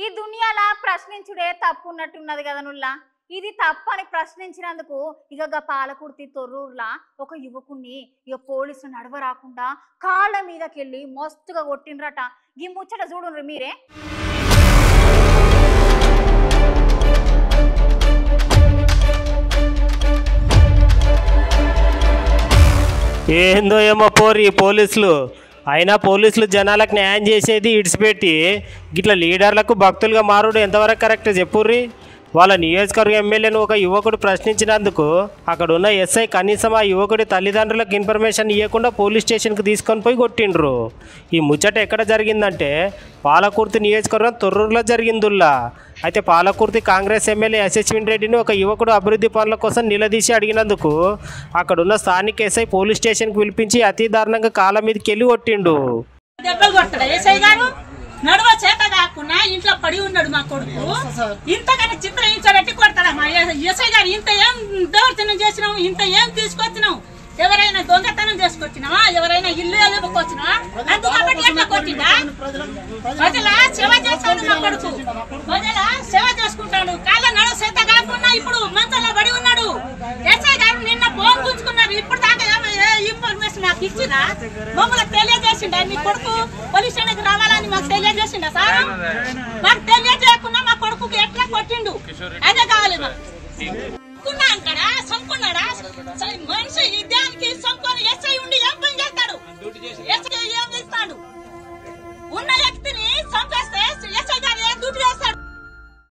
ఈ దునియాల ప్రశ్నించుడే తప్పు ఉన్నట్టున్నది కదా నుల్లా. ఇది తప్పని ప్రశ్నించినందుకు ఇక పాలకుర్తి తొర్రూర్లా ఒక యువకుణ్ణి ఇక పోలీసులు నడవరాకుండా కాళ్ళ మీదకెళ్ళి మస్తుగా కొట్టిండ్రట. ఈ ముచ్చట చూడుండ్రు మీరే. ఏందో ఏమో పోరి పోలీసులు. అయినా పోలీసులు జనాలకు న్యాయం చేసేది ఇడిచిపెట్టి గిట్ల లీడర్లకు భక్తులుగా మారుడు ఎంతవరకు కరెక్ట్ చెప్పుర్రి. వాళ్ళ నియోజకవర్గ ఎమ్మెల్యేను ఒక యువకుడు ప్రశ్నించినందుకు అక్కడ ఉన్న ఎస్ఐ కనీసం ఆ యువకుడి తల్లిదండ్రులకు ఇన్ఫర్మేషన్ ఇవ్వకుండా పోలీస్ స్టేషన్కి తీసుకొని పోయి కొట్టిండ్రు. ఈ ముచ్చట ఎక్కడ జరిగిందంటే పాలకుర్తి నియోజకవర్గం తొర్రూరులో జరిగిందుల్లా. అయితే పాలకుర్తి కాంగ్రెస్ ఎమ్మెల్యే యశస్విన్ రెడ్డిని ఒక యువకుడు అభివృద్ధి పనుల కోసం నిలదీసి అడిగినందుకు అక్కడున్న స్థానిక ఎస్ఐ పోలీస్ స్టేషన్కి పిలిపించి అతి దారుణంగా కాళ్ళ మీదకి వెళ్ళి కొట్టిండు. నడువ చేత కాకుండా ఇంట్లో పడి ఉన్నాడు మా కొడుకు. ఇంతకన్నా చిత్రహించబెట్టి కొడతాడా మా ఎస్ఐ గారు? ఇంత ఏం దౌర్జన్యం చేసినావు, ఇంత ఏం తీసుకొచ్చినావు? ఎవరైనా దొంగతనం చేసుకొచ్చినావా? ఎవరైనా ఇల్లు వెళ్ళకొచ్చినావా? అందుకు కాబట్టి ఎట్లా కొట్టిందా? ప్రజల సేవ చేస్తాడు మా కొడుకు, ప్రజల సేవ చేసుకుంటాడు. కాళ్ళ నడువ చేత కాకుండా ఇప్పుడు మంచంలో పడి ఉన్నాడు. ఎస్ఐ గారు నిన్న ఫోన్ గుంజుకున్నారు. ఇప్పుడు దాకా ఇన్ఫర్మేషన్ నాకు ఇచ్చినా మమ్మల్ని తెలియజేసిండా? మీ కొడుకు పోలీస్ స్టేషన్కి రావాలని మాకు తెలియజేసిండా సార్? మాకు తెలియజేయకుండా మా కొడుకు ఎట్లా కొట్టిండు అదే కావాలి. అంటాడా సంకున్నాడా మనిషి? దానికి సంకొని ఎస్ఐ ఉండి ఏం పని చేస్తాడు? ఎస్ఐ ఏం చేస్తాడు? ఉన్న